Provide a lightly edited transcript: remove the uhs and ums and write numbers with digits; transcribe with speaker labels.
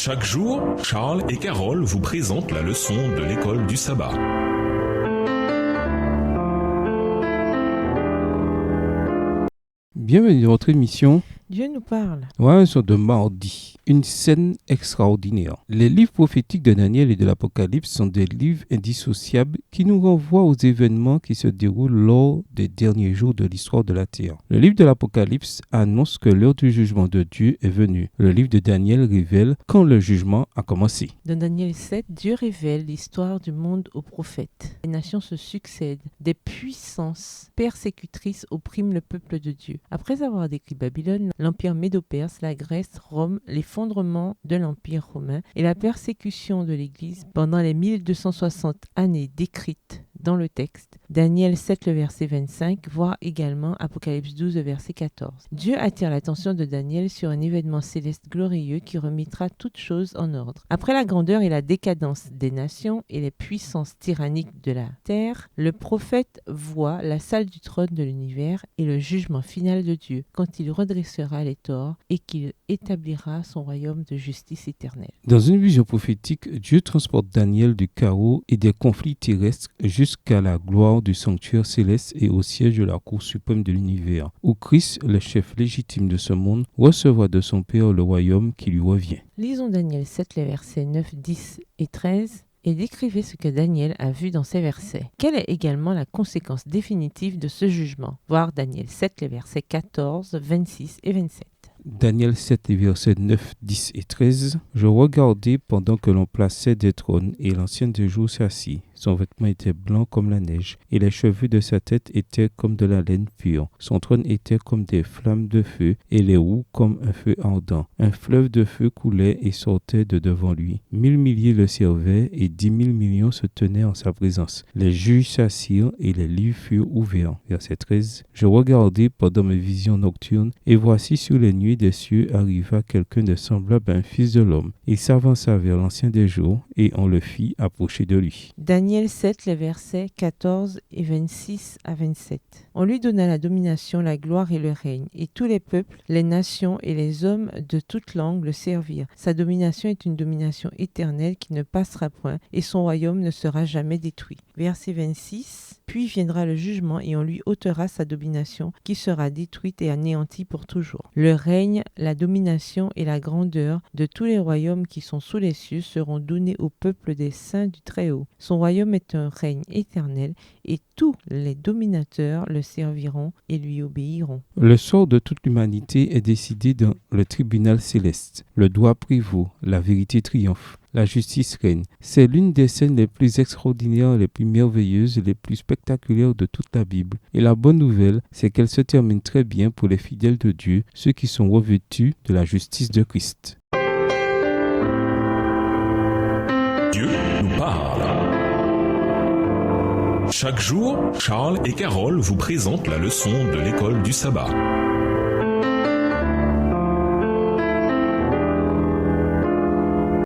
Speaker 1: Chaque jour, Charles et Carole vous présentent la leçon de l'école du sabbat.
Speaker 2: Bienvenue dans votre émission.
Speaker 3: Dieu nous parle.
Speaker 2: Ouais, sur de mardi. Une scène extraordinaire. Les livres prophétiques de Daniel et de l'Apocalypse sont des livres indissociables qui nous renvoient aux événements qui se déroulent lors des derniers jours de l'histoire de la terre. Le livre de l'Apocalypse annonce que l'heure du jugement de Dieu est venue. Le livre de Daniel révèle quand le jugement a commencé.
Speaker 3: Dans Daniel 7, Dieu révèle l'histoire du monde aux prophètes. Les nations se succèdent. Des puissances persécutrices oppriment le peuple de Dieu. Après avoir décrit Babylone, l'empire médo-perse, la Grèce, Rome, l'effondrement de l'empire romain et la persécution de l'Église pendant les 1260 années décrites dans le texte, Daniel 7, le verset 25, voire également Apocalypse 12, le verset 14. Dieu attire l'attention de Daniel sur un événement céleste glorieux qui remettra toutes choses en ordre. Après la grandeur et la décadence des nations et les puissances tyranniques de la terre, le prophète voit la salle du trône de l'univers et le jugement final de Dieu quand il redressera les torts et qu'il établira son royaume de justice éternelle.
Speaker 2: Dans une vision prophétique, Dieu transporte Daniel du chaos et des conflits terrestres jusqu'à la gloire du sanctuaire céleste et au siège de la cour suprême de l'univers, où Christ, le chef légitime de ce monde, recevra de son Père le royaume qui lui revient.
Speaker 3: Lisons Daniel 7, les versets 9, 10 et 13. Et décrivez ce que Daniel a vu dans ces versets. Quelle est également la conséquence définitive de ce jugement? Voir Daniel 7, les versets 14, 26 et 27.
Speaker 2: Daniel 7, les versets 9, 10 et 13. Je regardais pendant que l'on plaçait des trônes et l'ancien des jours s'assit. Son vêtement était blanc comme la neige et les cheveux de sa tête étaient comme de la laine pure. Son trône était comme des flammes de feu et les roues comme un feu ardent. Un fleuve de feu coulait et sortait de devant lui. 1000 milliers le servaient et 10 000 millions se tenaient en sa présence. Les juges s'assirent et les livres furent ouverts. Verset 13. Je regardais pendant mes visions nocturnes et voici sur les nuées des cieux arriva quelqu'un de semblable à un fils de l'homme. Il s'avança vers l'ancien des jours et on le fit approcher de lui.
Speaker 3: Daniel 7, les versets 14 et 26 à 27. On lui donna la domination, la gloire et le règne, et tous les peuples, les nations et les hommes de toute langue le servirent. Sa domination est une domination éternelle qui ne passera point, et son royaume ne sera jamais détruit. Verset 26. Puis viendra le jugement, et on lui ôtera sa domination, qui sera détruite et anéantie pour toujours. Le règne, la domination et la grandeur de tous les royaumes qui sont sous les cieux seront donnés au peuple des saints du Très-Haut. Son royaume est un règne éternel et tous les dominateurs le serviront et lui obéiront.
Speaker 2: Le sort de toute l'humanité est décidé dans le tribunal céleste. Le droit prévaut, la vérité triomphe, la justice règne. C'est l'une des scènes les plus extraordinaires, les plus merveilleuses et les plus spectaculaires de toute la Bible. Et la bonne nouvelle, c'est qu'elle se termine très bien pour les fidèles de Dieu, ceux qui sont revêtus de la justice de Christ.
Speaker 1: Dieu nous parle. Chaque jour, Charles et Carole vous présentent la leçon de l'école du sabbat.